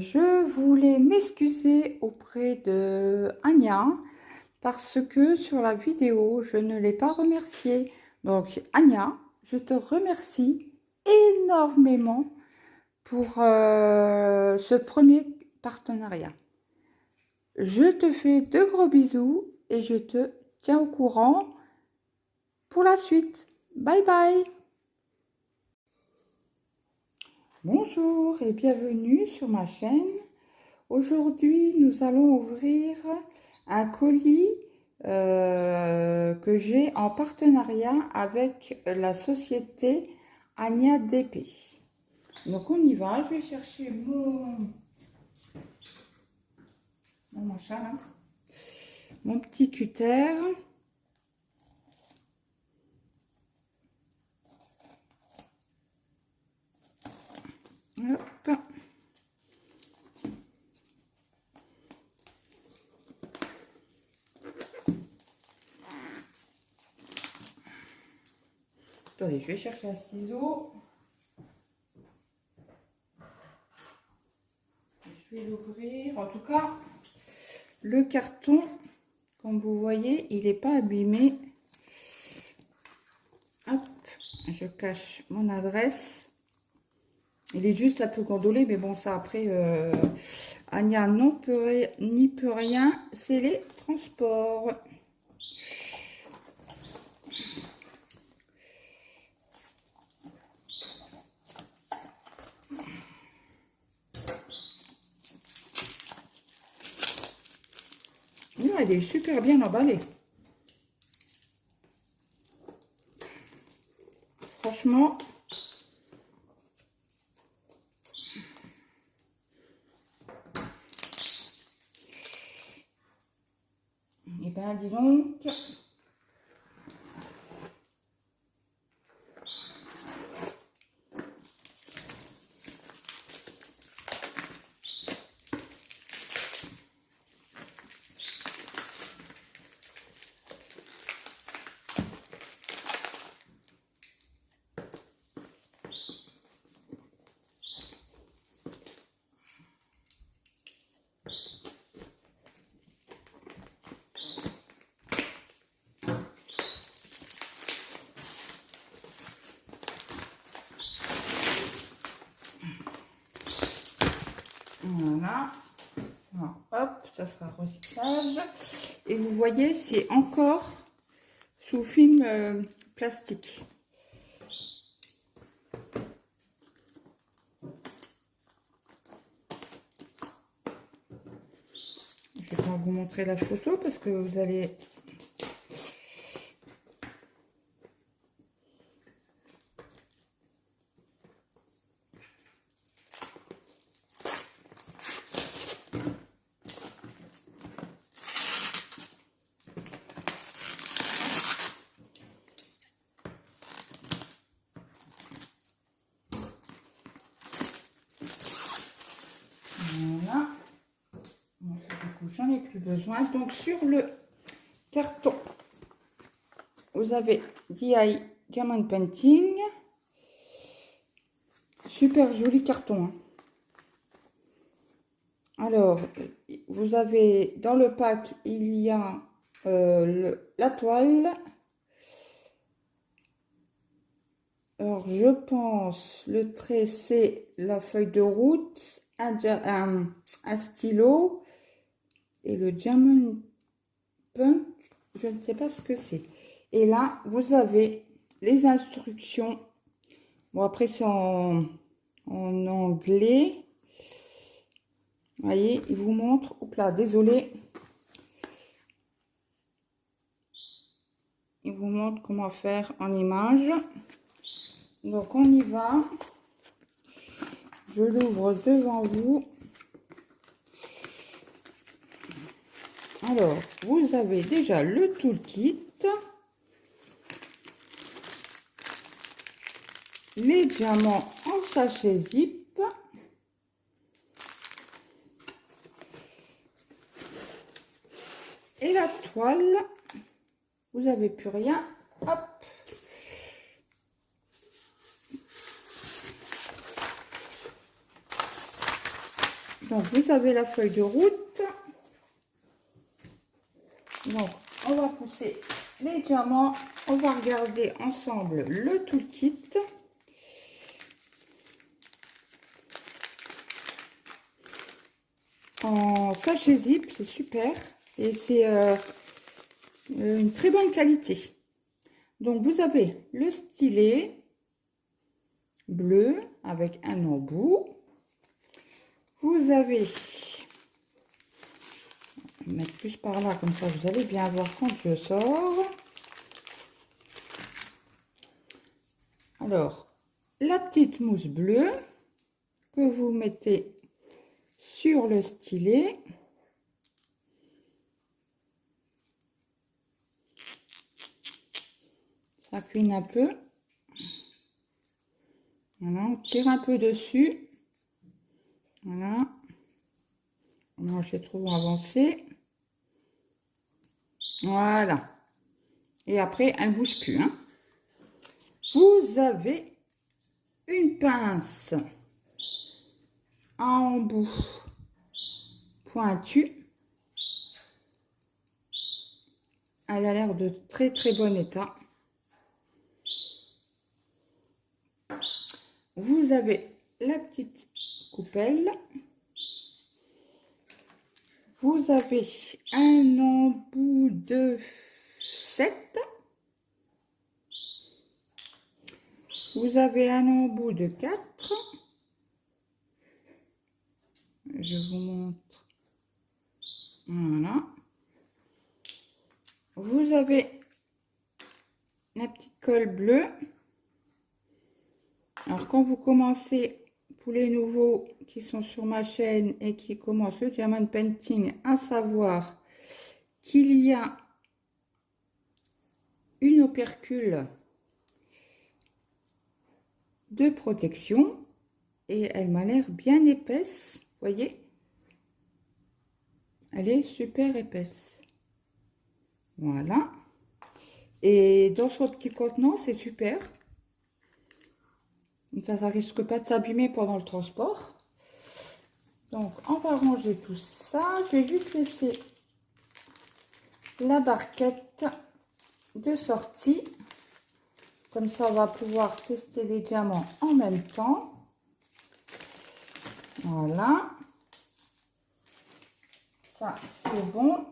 Je voulais m'excuser auprès de Anya parce que sur la vidéo, je ne l'ai pas remerciée. Donc, Anya, je te remercie énormément pour ce premier partenariat. Je te fais de gros bisous et je te tiens au courant pour la suite. Bye bye! Bonjour et bienvenue sur ma chaîne. Aujourd'hui, nous allons ouvrir un colis que j'ai en partenariat avec la société Anya DP. Donc on y va, je vais chercher mon machin là, mon petit cutter. Hop. Attendez, je vais chercher un ciseau. Je vais l'ouvrir. En tout cas, le carton, comme vous voyez, il n'est pas abîmé. Hop, je cache mon adresse. Il est juste un peu gondolé, mais bon, ça après, Anya n'y peut rien, c'est les transports. Il est super bien emballé. Franchement, et ben dis donc. Voilà. Alors, hop, ça sera recyclage. Et vous voyez, c'est encore sous film plastique. Je vais pas vous montrer la photo parce que vous allez... Voilà. Bon, du coup, j'en ai plus besoin. Donc, sur le carton, vous avez DI Diamond Painting. Super joli carton. Hein. Alors, vous avez dans le pack, il y a la toile. Alors, je pense, le trait, c'est la feuille de route, un stylo et le Diamond Punk, je ne sais pas ce que c'est. Et là, vous avez les instructions. Bon, après, c'est en anglais. Vous voyez, il vous montre. Oups là, désolé. Il vous montre comment faire en image. Donc, on y va. Je l'ouvre devant vous. Alors, vous avez déjà le toolkit. Les diamants en sachet zip. Et la toile. Vous n'avez plus rien. Hop. Donc, vous avez la feuille de route. Donc, on va pousser les diamants. On va regarder ensemble le toolkit. En sachet zip, c'est super. Et c'est une très bonne qualité. Donc, vous avez le stylet bleu avec un embout. Vous avez, je vais mettre plus par là, comme ça vous allez bien voir quand je sors. Alors, la petite mousse bleue que vous mettez sur le stylet. Ça cuine un peu. Voilà, on tire un peu dessus. Voilà. Moi, j'ai trop avancé. Voilà. Et après, elle ne bouge plus. Hein. Vous avez une pince en embout pointu. Elle a l'air de très très bon état. Vous avez la petite coupelle. Vous avez un embout de 7. Vous avez un embout de 4. Je vous montre. Voilà. Vous avez la petite colle bleue. Alors, quand vous commencez, pour les nouveaux qui sont sur ma chaîne et qui commencent le diamond painting, à savoir qu'il y a une opercule de protection et elle m'a l'air bien épaisse, voyez, elle est super épaisse, voilà, et dans son petit contenant c'est super, ça risque pas de s'abîmer pendant le transport. Donc on va ranger tout ça, je vais juste laisser la barquette de sortie. Comme ça, on va pouvoir tester les diamants en même temps. Voilà. Ça, c'est bon.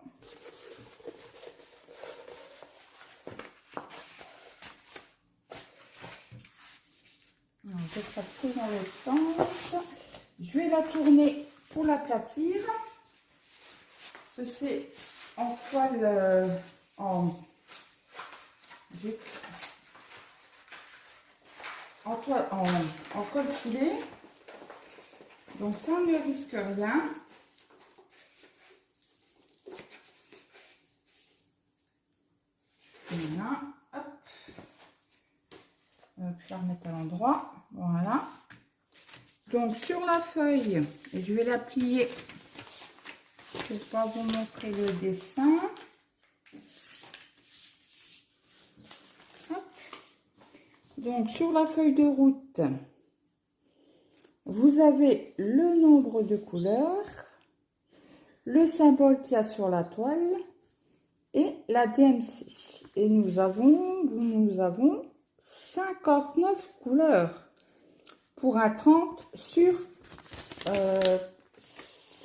Alors, je ferai tout dans l'autre sens. Je vais la tourner pour l'aplatir. C'est en toile en toile en colle coulée. Donc ça ne risque rien. Voilà, hop. Je vais la remettre à l'endroit. Voilà. Donc sur la feuille, je vais la plier. Je ne vais pas vous montrer le dessin. Hop. Donc sur la feuille de route, vous avez le nombre de couleurs, le symbole qu'il y a sur la toile et la DMC. Et nous avons 59 couleurs pour un 30 sur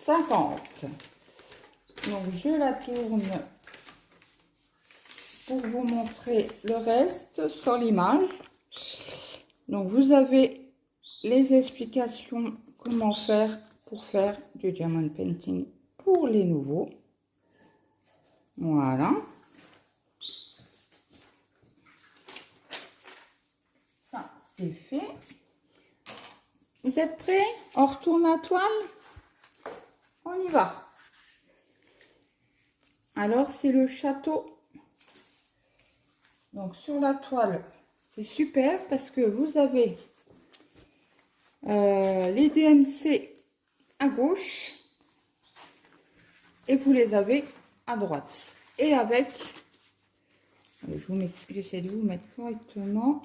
50. Donc je la tourne pour vous montrer le reste sur l'image. Donc vous avez les explications comment faire pour faire du diamond painting pour les nouveaux. Voilà. Ça, c'est fait. Vous êtes prêts? On retourne la toile? On y va. Alors, c'est le château. Donc, sur la toile, c'est super parce que vous avez les DMC à gauche et vous les avez à droite. Et avec, j'essaie de vous mettre correctement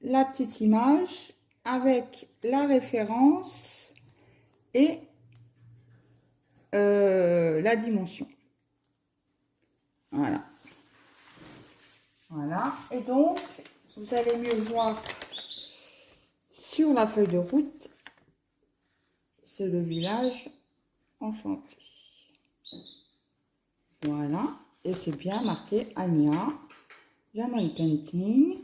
la petite image avec la référence et la dimension. Voilà. Voilà. Et donc, vous allez mieux voir sur la feuille de route, c'est le village enchanté. Voilà. Et c'est bien marqué Anya, Diamond Painting.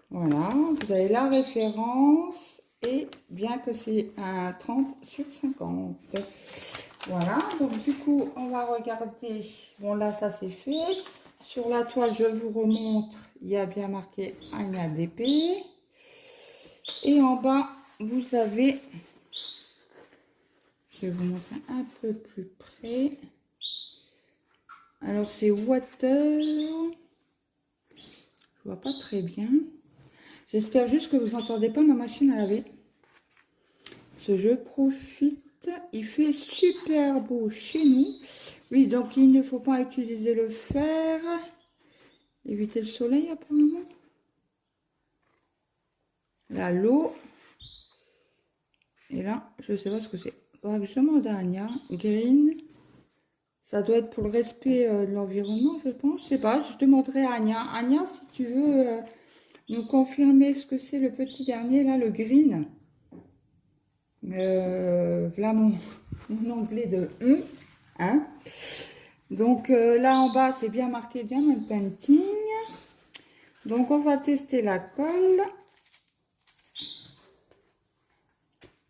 Voilà. Vous avez la référence et bien que c'est un 30/50. Voilà. Donc du coup, on va regarder. Bon là, ça c'est fait. Sur la toile, je vous remontre. Il y a bien marqué Anya DP. Et en bas, vous avez, je vais vous montrer un peu plus près. Alors, c'est water. Je vois pas très bien. J'espère juste que vous n'entendez pas ma machine à laver. Ce je profite. Il fait super beau chez nous. Oui, donc il ne faut pas utiliser le fer. Éviter le soleil, apparemment. Là, l'eau. Et là, je ne sais pas ce que c'est. Je demande à Anya. Green. Ça doit être pour le respect de l'environnement, je pense. Je sais pas, je demanderai à Anya. Anya, si tu veux nous confirmer ce que c'est le petit dernier, là, le green. Voilà mon anglais de hein. Donc là en bas, c'est bien marqué Diamond Painting. Donc on va tester la colle.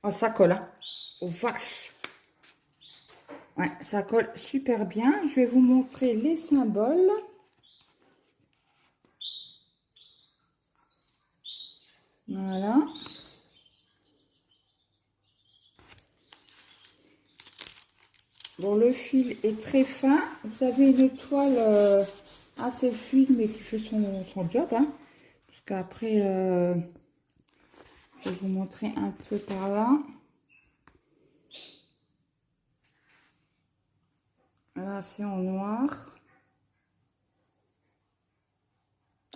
Oh, ça colle, hein. Oh vache. Ouais, ça colle super bien. Je vais vous montrer les symboles. Voilà. Bon, le fil est très fin. Vous avez une toile assez fine, mais qui fait son job. Hein. Parce qu'après, je vais vous montrer un peu par là. Là, c'est en noir.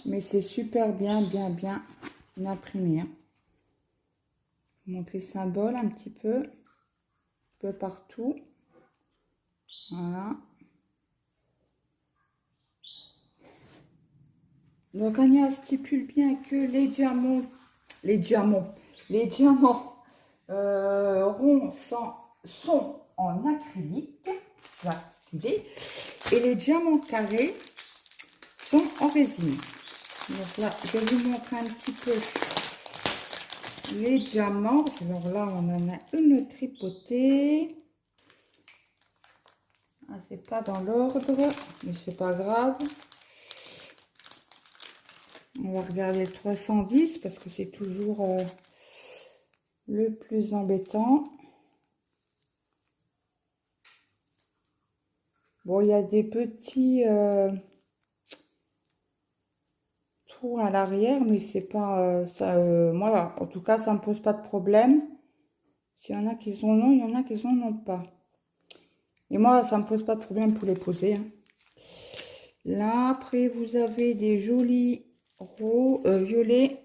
Mais c'est super bien imprimé. Hein. Je vous montre les symboles un petit peu partout. Voilà. Donc, Anya stipule bien que les diamants ronds sont en acrylique, articulé, et les diamants carrés sont en résine. Donc là, je vais vous montrer un petit peu les diamants. Alors là, on en a une tripotée. Ah, c'est pas dans l'ordre, mais c'est pas grave. On va regarder le 310 parce que c'est toujours le plus embêtant. Bon, il y a des petits trous à l'arrière, mais c'est pas ça. Moi, en tout cas, ça me pose pas de problème. S'il y en a qui en ont, il y en a qui en ont pas. Et moi, ça me pose pas de problème pour les poser. Hein. Là, après, vous avez des jolis violets.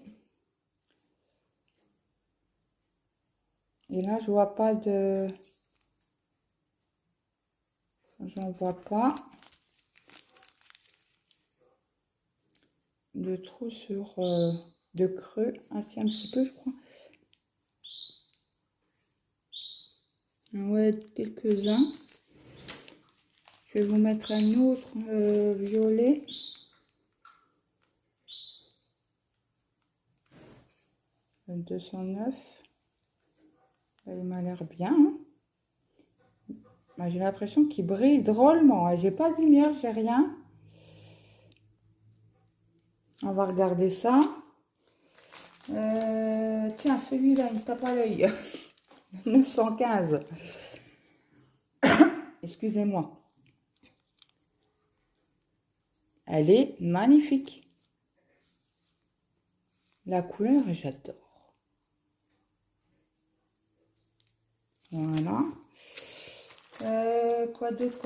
Et là, je vois pas de... J'en vois pas. De trous sur... de creux. Ah, si, un petit peu, je crois. Ouais, quelques-uns. Je vais vous mettre un autre violet. Le 209. Il m'a l'air bien. Hein. Bah, j'ai l'impression qu'il brille drôlement. Hein. J'ai pas de lumière, j'ai rien. On va regarder ça. Tiens, celui-là, il me tape à l'œil. 915. Excusez-moi. Elle est magnifique. La couleur, j'adore. Voilà. Quoi d'autre?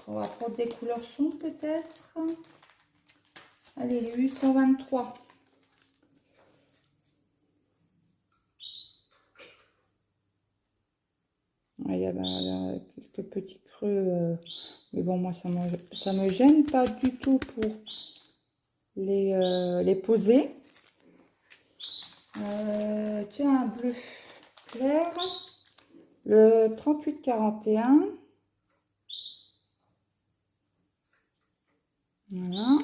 On va prendre des couleurs sombres peut-être. Allez, les 823. Il y a quelques petits creux. Mais bon, moi, ça me gêne pas du tout pour les poser. Tiens, un bleu clair. Le 3841. Voilà.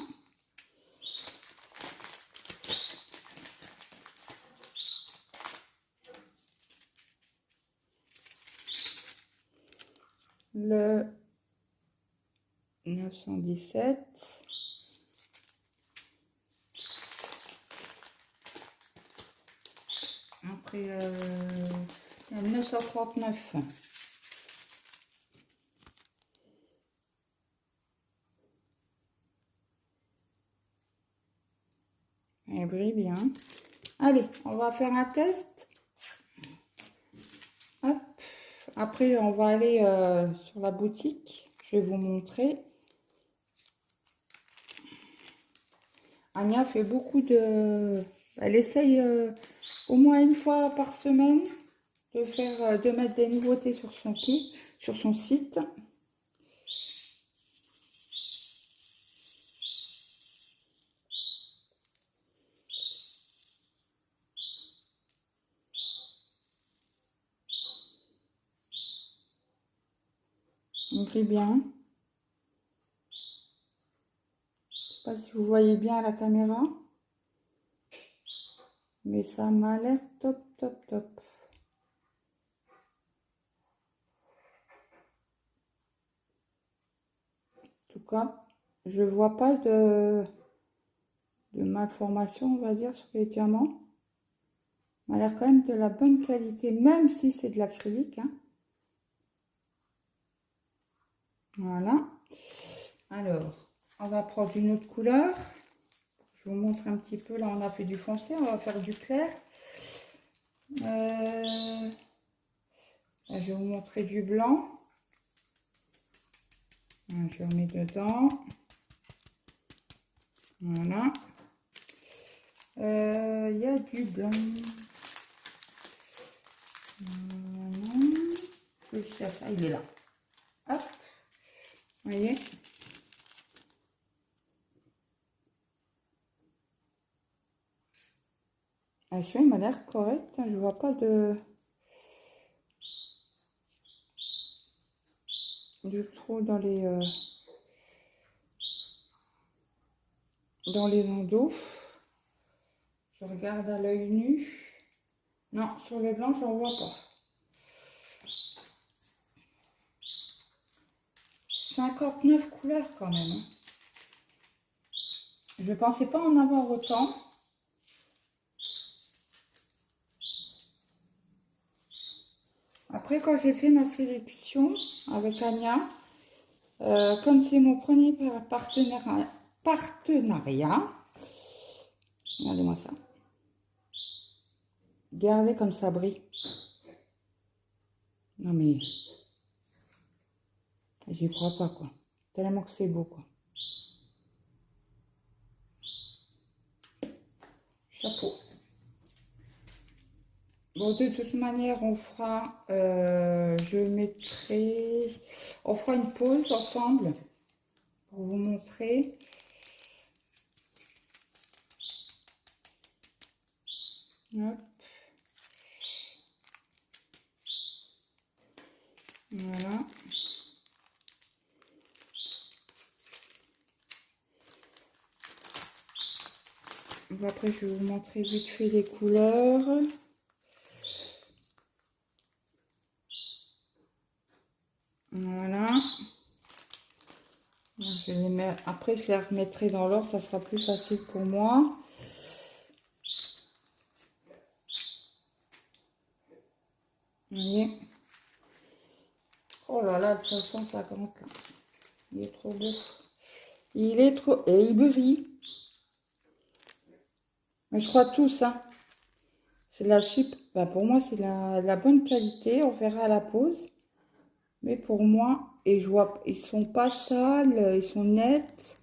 Le 917. Après, le 939. Elle brille bien. Allez, on va faire un test. Hop. Après, on va aller sur la boutique. Je vais vous montrer. Anya fait beaucoup de... Elle essaye au moins une fois par semaine de mettre des nouveautés sur son site. Donc, eh bien, je sais pas si vous voyez bien à la caméra, mais ça m'a l'air top, top, top. En tout cas, je vois pas de malformation, on va dire, sur les diamants. Ça a l'air quand même de la bonne qualité, même si c'est de l'acrylique. Hein. Voilà. Alors, on va prendre une autre couleur. Je vous montre un petit peu. Là, on a fait du foncé, on va faire du clair. Là, je vais vous montrer du blanc. Je remets dedans. Voilà. Il y a du blanc. Voilà. Je cherche. Ah, il est là. Hop. Vous voyez. Ah, celui-là, il m'a l'air correct. Je vois pas du trou dans les endos. Je regarde à l'œil nu. Non, sur le blanc, j'en vois pas. 59 couleurs quand même. Hein. Je pensais pas en avoir autant. Après, quand j'ai fait ma sélection avec Anya, comme c'est mon premier partenariat, regardez-moi ça. Regardez comme ça brille. Non mais, j'y crois pas quoi. Tellement que c'est beau quoi. Chapeau. Bon, de toute manière, on fera, on fera une pause ensemble pour vous montrer. Hop. Voilà. Bon, après, je vais vous montrer vite fait les couleurs. Voilà. Je vais les mettre... Après, je les remettrai dans l'ordre, ça sera plus facile pour moi. Vous voyez. Oh là là, le 550 là. Il est trop beau. Il est trop... Et il brille. Mais je crois tous, hein. C'est la super... Ben, pour moi, c'est la bonne qualité. On verra à la pause. Mais pour moi, et je vois, ils sont pas sales, ils sont nets.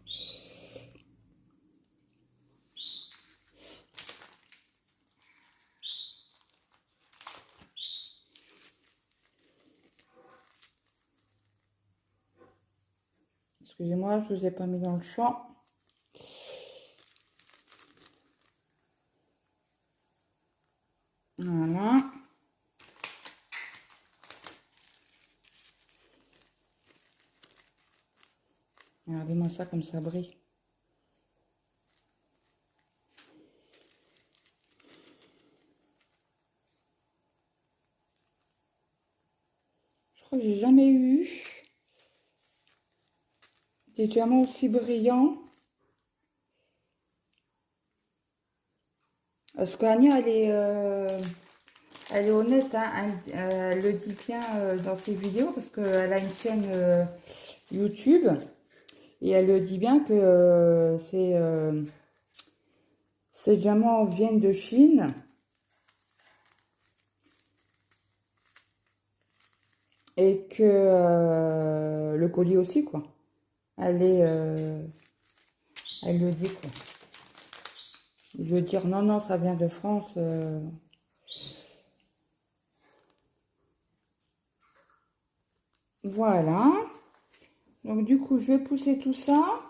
Excusez-moi, je ne vous ai pas mis dans le champ. Voilà. Regardez-moi ça comme ça brille. Je crois que j'ai jamais eu des diamants aussi brillants. Parce qu'Ania, elle est honnête, hein, elle le dit bien dans ses vidéos, parce qu'elle a une chaîne YouTube, et elle le dit bien que ces diamants viennent de Chine. Et que le collier aussi, quoi. Elle le dit, quoi. Il veut dire non, non, ça vient de France. Voilà. Donc du coup, je vais pousser tout ça.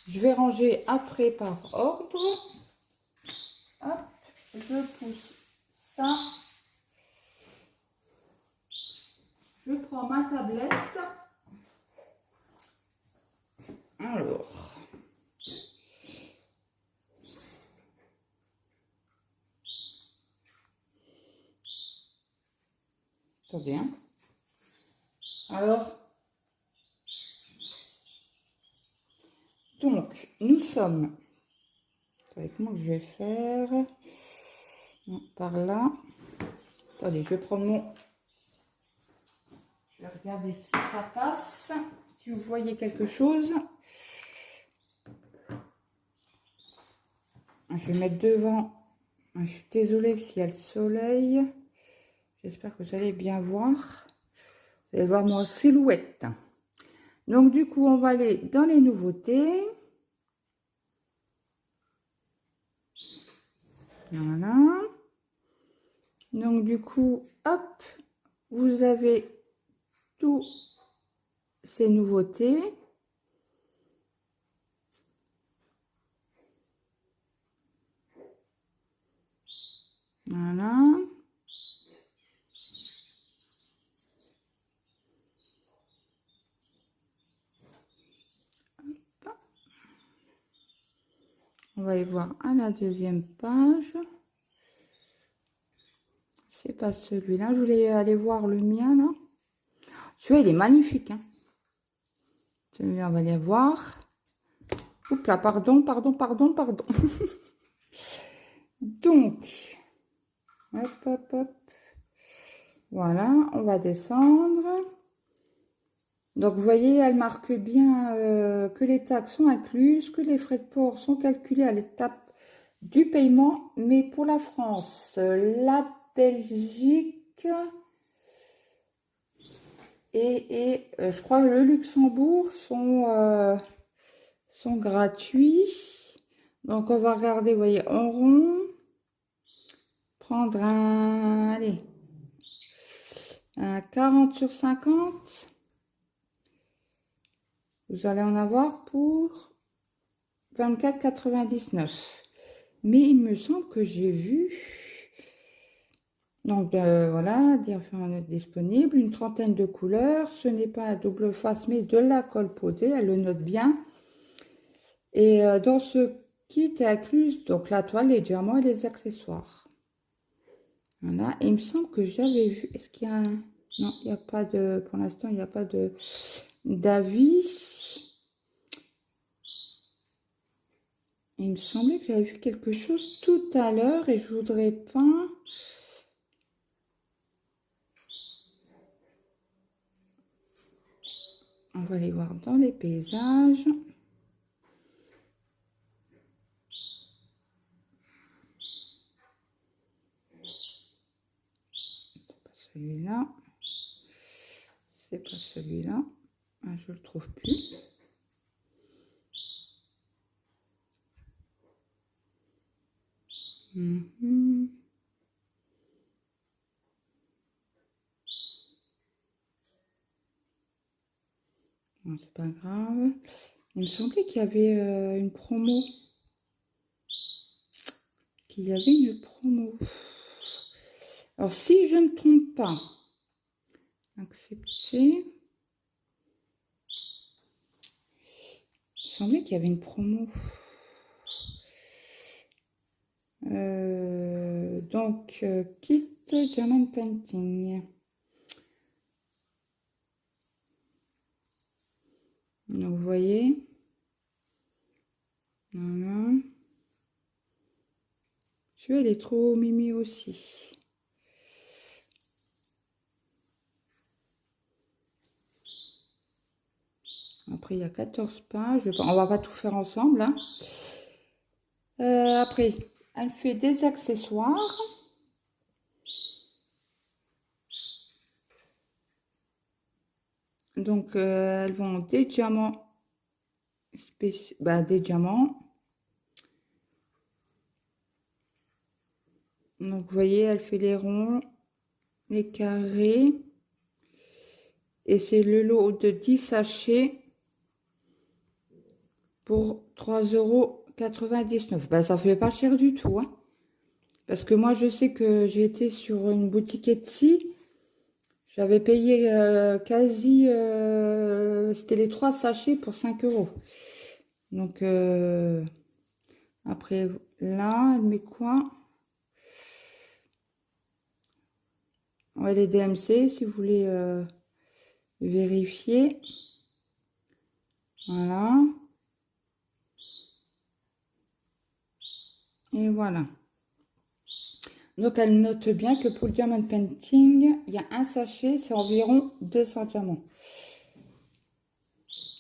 Je vais ranger après par ordre. Hop, je pousse ça. Je prends ma tablette. Alors. Attendez, hein. Alors. Donc, nous sommes... Attendez, comment je vais faire? Non, par là. Attendez, je vais prendre mon... Je vais regarder si ça passe. Si vous voyez quelque chose. Je vais mettre devant. Je suis désolée s'il y a le soleil. J'espère que vous allez bien voir. Vous allez voir mon silhouette. Donc du coup, on va aller dans les nouveautés. Voilà. Donc du coup, hop, vous avez tous ces nouveautés. Voilà. Hop. On va y voir à la deuxième page. C'est pas celui-là. Je voulais aller voir le mien là. Celui-là, il est magnifique. Hein. Celui-là, on va aller voir. Oups là, pardon. Donc, hop, hop, hop. Voilà, on va descendre. Donc, vous voyez, elle marque bien que les taxes sont incluses, que les frais de port sont calculés à l'étape du paiement. Mais pour la France, la Belgique et je crois que le Luxembourg sont gratuits. Donc, on va regarder, vous voyez, en rond. Prendre allez, un 40 sur 50. Vous allez en avoir pour 24,99. Mais il me semble que j'ai vu. Donc voilà, dire disponible, une trentaine de couleurs. Ce n'est pas un double face, mais de la colle posée. Elle le note bien. Et dans ce kit est inclus donc la toile, les diamants et les accessoires. Voilà. Et il me semble que j'avais vu. Est-ce qu'il y a un... Non, il n'y a pas de... Pour l'instant, il n'y a pas de d'avis. Il me semblait que j'avais vu quelque chose tout à l'heure et je voudrais pas... On va aller voir dans les paysages. C'est pas celui-là. C'est pas celui-là. Ah, je le trouve plus. Bon, c'est pas grave. Il me semblait qu'il y avait une promo. Qu'il y avait une promo. Alors, si je ne me trompe pas, accepter. Il me semblait qu'il y avait une promo. Donc, kit German Painting. Donc, vous voyez. Voilà. Celui-là, elle est trop mimi aussi. Après, il y a 14 pages. On va pas tout faire ensemble. Hein. Après, elle fait des accessoires. Donc, elles vont des diamants spéciaux, des diamants. Donc, vous voyez, elle fait les ronds, les carrés. Et c'est le lot de 10 sachets pour 3,99 €. Ça fait pas cher du tout. Hein. Parce que moi, je sais que j'ai été sur une boutique Etsy. J'avais payé quasi... c'était les 3 sachets pour 5 €. Donc, après, là, elle met quoi? Ouais, les DMC, si vous voulez vérifier. Voilà. Et voilà. Donc, elle note bien que pour le Diamond Painting, il y a un sachet, c'est environ 200 diamants.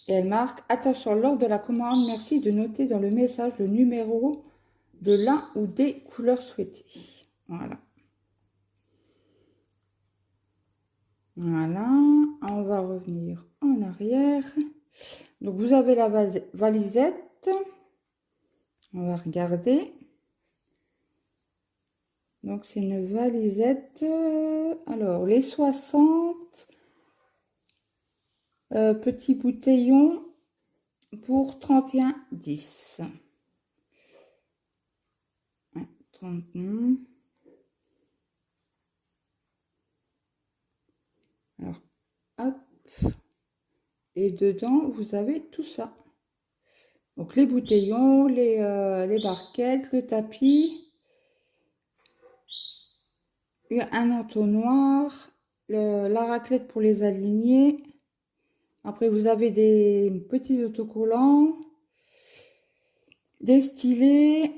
Et elle marque, attention, lors de la commande, merci de noter dans le message le numéro de l'un ou des couleurs souhaitées. Voilà. Voilà. On va revenir en arrière. Donc, vous avez la valisette. On va regarder. Donc, c'est une valisette. Alors, les 60 petits bouteillons pour 31,10 €. Ouais, 31. Alors, hop. Et dedans, vous avez tout ça. Donc, les bouteillons, les barquettes, le tapis. Un entonnoir, la raclette pour les aligner. Après, vous avez des petits autocollants, des stylets,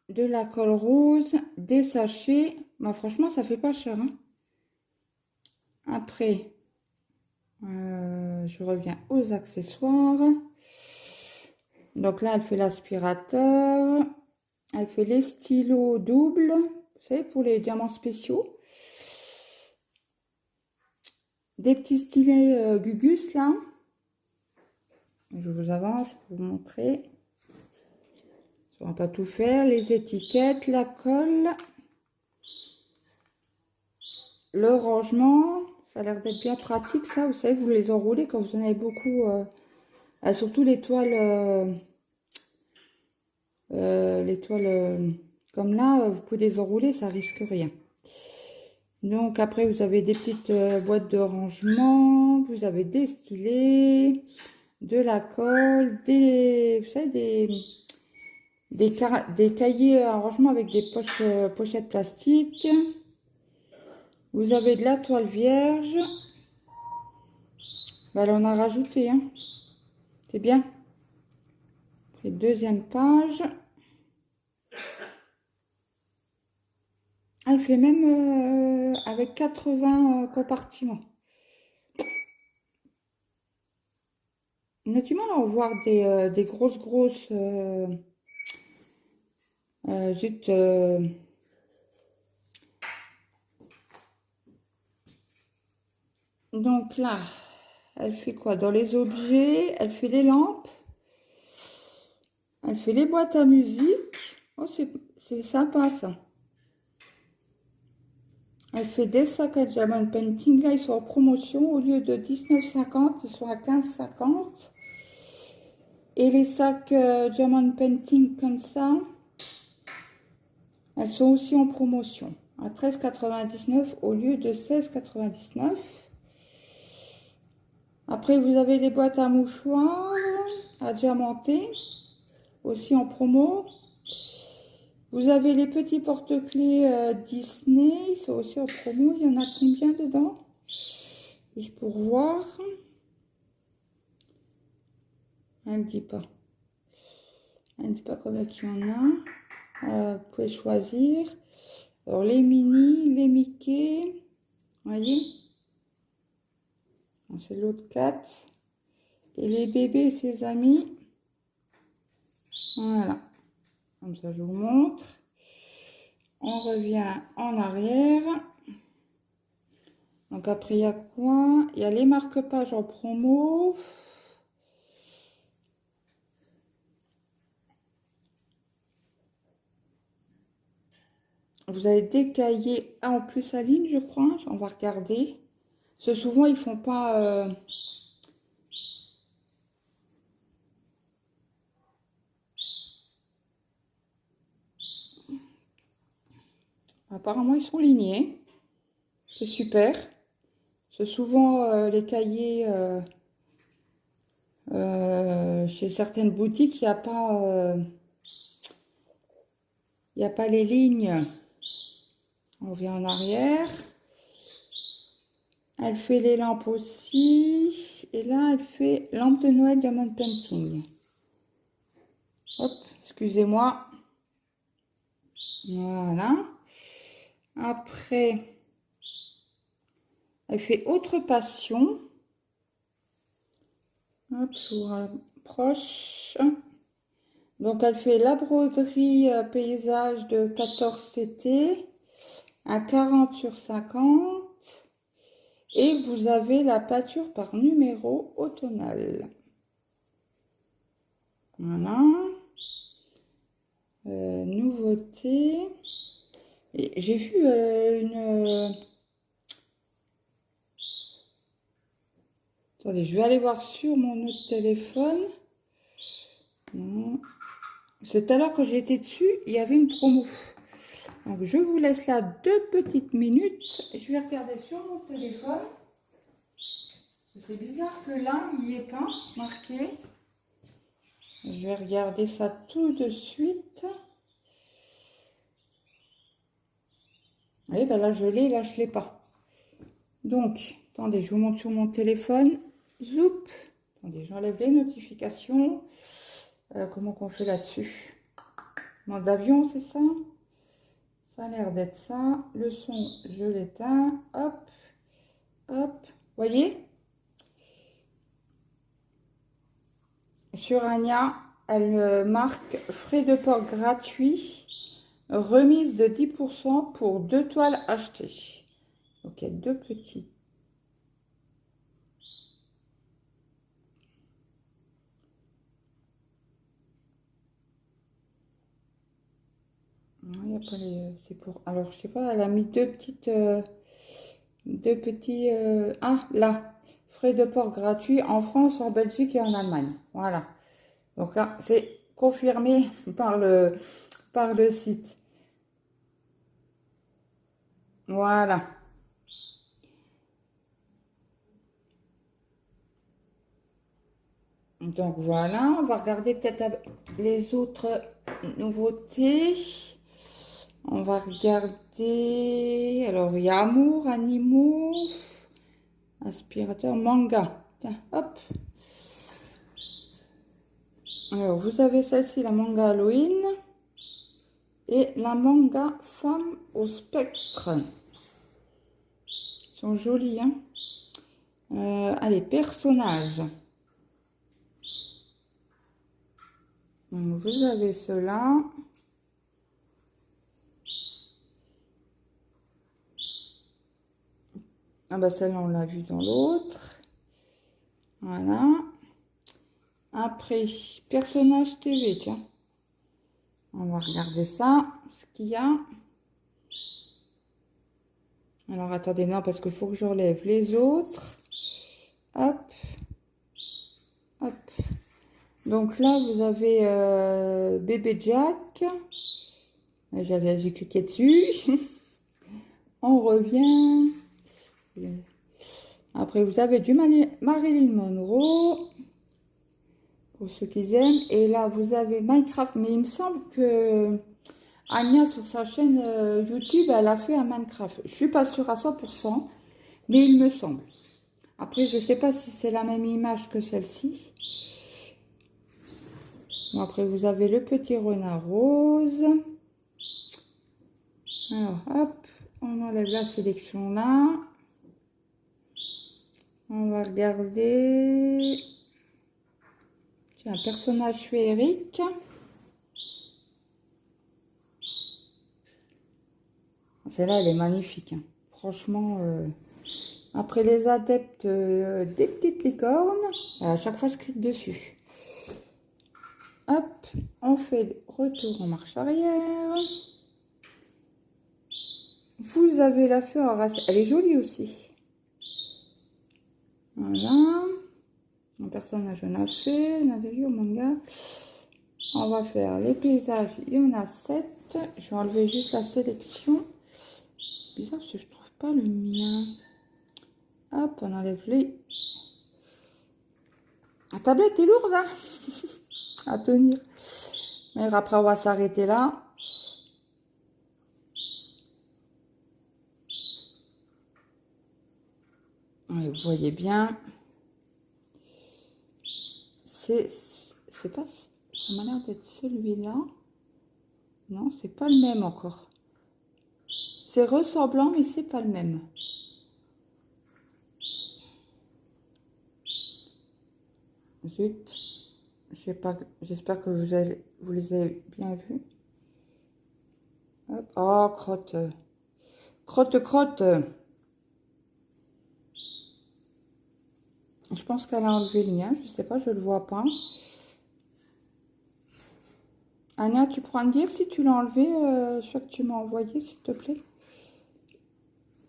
de la colle rose, des sachets. Franchement, ça fait pas cher. Hein. Après, je reviens aux accessoires. Donc là, elle fait l'aspirateur. Elle fait les stylos doubles. Vous savez, pour les diamants spéciaux. Des petits stylets Gugus, là. Je vous avance pour vous montrer. On va pas tout faire. Les étiquettes, la colle. Le rangement. Ça a l'air d'être bien pratique, ça. Vous savez, vous les enroulez quand vous en avez beaucoup. Surtout les toiles... comme là, vous pouvez les enrouler, ça risque rien. Donc après, vous avez des petites boîtes de rangement, vous avez des stylets, de la colle, vous savez, des cahiers à rangement avec des pochettes plastiques. Vous avez de la toile vierge. Elle en a rajouté, hein. C'est bien. Et deuxième page. Elle fait même avec 80 compartiments. On a du mal à en voir des grosses zut, donc là, elle fait quoi? Dans les objets, elle fait les lampes. Elle fait les boîtes à musique. Oh, c'est sympa ça. Elle fait des sacs à diamond painting. Là, ils sont en promotion. Au lieu de 19,50, ils sont à 15,50. Et les sacs diamond painting comme ça, elles sont aussi en promotion. À 13,99 au lieu de 16,99. Après, vous avez les boîtes à mouchoirs à diamanter, aussi en promo. Vous avez les petits porte-clés Disney, ils sont aussi en promo. Il y en a combien dedans? Juste pour voir. Elle ne dit pas. Elle ne dit pas combien il y en a. Vous pouvez choisir. Alors, les mini, les Mickey. Vous voyez? C'est l'autre 4. Et les bébés et ses amis. Voilà. Comme ça, je vous montre. On revient en arrière. Donc après, il y a quoi? Il y a les marque-pages en promo. Vous avez des cahiers en plus à ligne, je crois. On va regarder. Parce que souvent, ils font pas... Apparemment, ils sont lignés. C'est super. C'est souvent les cahiers... chez certaines boutiques, il n'y a pas... il n'y a pas les lignes. On revient en arrière. Elle fait les lampes aussi. Et là, elle fait lampe de Noël Diamond Painting. Hop, excusez-moi. Voilà. Après, elle fait autre passion. Hop, je vous rapproche. Donc, elle fait la broderie paysage de 14 CT à 40 sur 50. Et vous avez la peinture par numéro automnale. Voilà. Nouveauté. J'ai vu une... Attendez, je vais aller voir sur mon autre téléphone. C'est tout à l'heure que j'étais dessus, il y avait une promo. Donc, je vous laisse là 2 petites minutes. Je vais regarder sur mon téléphone. C'est bizarre que là, il n'y ait pas marqué. Je vais regarder ça tout de suite. Oui, ben là, je l'ai, là, je ne l'ai pas. Donc, attendez, je vous montre sur mon téléphone. Zoup. Attendez, j'enlève les notifications. Comment qu'on fait là-dessus? Mode d'avion, c'est ça? Ça a l'air d'être ça. Le son, je l'éteins. Hop, hop. Voyez? Sur Ania, elle marque frais de port gratuits. Remise de 10% pour 2 toiles achetées. Ok, 2 petits. Non, il n'y a pas les... C'est pour... Alors, je sais pas, elle a mis 2 petites... 2 petits... Ah, là. Frais de port gratuits en France, en Belgique et en Allemagne. Voilà. Donc là, c'est confirmé par le site. Voilà. Donc voilà, on va regarder peut-être les autres nouveautés. On va regarder. Alors, il y a amour, animaux, aspirateur, manga. Tiens, hop. Alors, vous avez celle-ci, la manga Halloween. Et la manga femme au spectre. Ils sont jolis, hein. Allez, personnages. Donc, vous avez cela. Ah bah celle-là, on l'a vu dans l'autre. Voilà. Après, personnage TV, tiens. On va regarder ça, ce qu'il y a. Alors, attendez, non, parce qu'il faut que j'enlève les autres. Hop. Hop. Donc là, vous avez bébé Jack. J'ai cliqué dessus. On revient. Après, vous avez du Marilyn Monroe. Pour ceux qui aiment. Et là, vous avez Minecraft. Mais il me semble que Anya, sur sa chaîne YouTube, elle a fait un Minecraft. Je suis pas sûre à 100%. Mais il me semble. Après, je sais pas si c'est la même image que celle-ci. Bon, après, vous avez le petit renard rose. Alors, hop, on enlève la sélection là. On va regarder. J'ai un personnage féerique. Celle-là, elle est magnifique. Hein. Franchement, après les adeptes des petites licornes, à chaque fois, je clique dessus. Hop, on fait retour en marche arrière. Vous avez la fleur, elle est jolie aussi. Voilà. Un personnage, on a fait, on a vu au manga. On va faire les paysages, il y en a 7. Je vais enlever juste la sélection. C'est bizarre parce que je trouve pas le mien. Hop, on enlève les... La tablette est lourde, hein à tenir. Mais après, on va s'arrêter là. Et vous voyez bien. C'est pas... Ça m'a l'air d'être celui-là. Non, c'est pas le même encore. C'est ressemblant, mais c'est pas le même. Zut. J'espère que vous les avez bien vus. Hop. Oh, crotte. Crotte, crotte. Je pense qu'elle a enlevé le mien. Je sais pas, je le vois pas. Anya, tu pourras me dire si tu l'as enlevé, ce que tu m'as envoyé, s'il te plaît.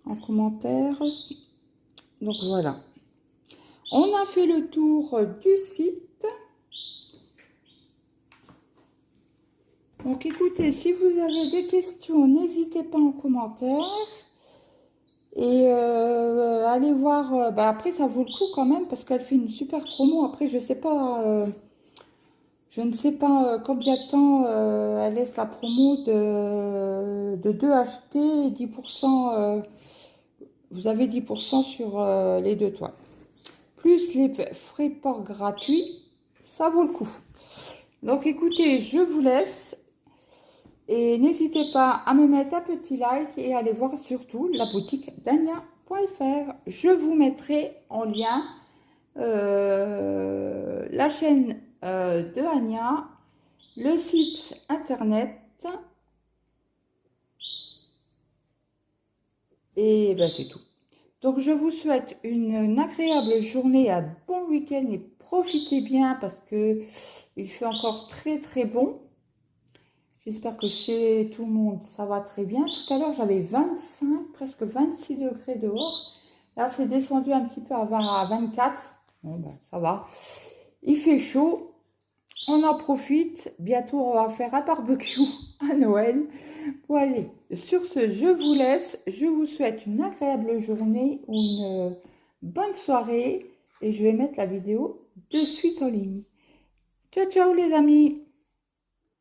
En commentaire. Donc voilà. On a fait le tour du site. Donc écoutez, si vous avez des questions, n'hésitez pas en commentaire. Et allez voir, après ça vaut le coup quand même parce qu'elle fait une super promo. Après je sais pas, je ne sais pas combien de temps elle laisse la promo de 2 achetés et 10%, vous avez 10% sur les 2 toiles. Plus les frais port gratuits, ça vaut le coup. Donc écoutez, je vous laisse. Et n'hésitez pas à me mettre un petit like et à aller voir surtout la boutique d'Ania.fr. Je vous mettrai en lien la chaîne de Ania, le site internet. Et ben c'est tout. Donc je vous souhaite une agréable journée, un bon week-end et profitez bien parce que il fait encore très très bon. J'espère que chez tout le monde, ça va très bien. Tout à l'heure, j'avais 25, presque 26 degrés dehors. Là, c'est descendu un petit peu à 24. Bon, ben, ça va. Il fait chaud. On en profite. Bientôt, on va faire un barbecue à Noël. Bon, allez. Sur ce, je vous laisse. Je vous souhaite une agréable journée ou une bonne soirée. Et je vais mettre la vidéo de suite en ligne. Ciao, ciao les amis!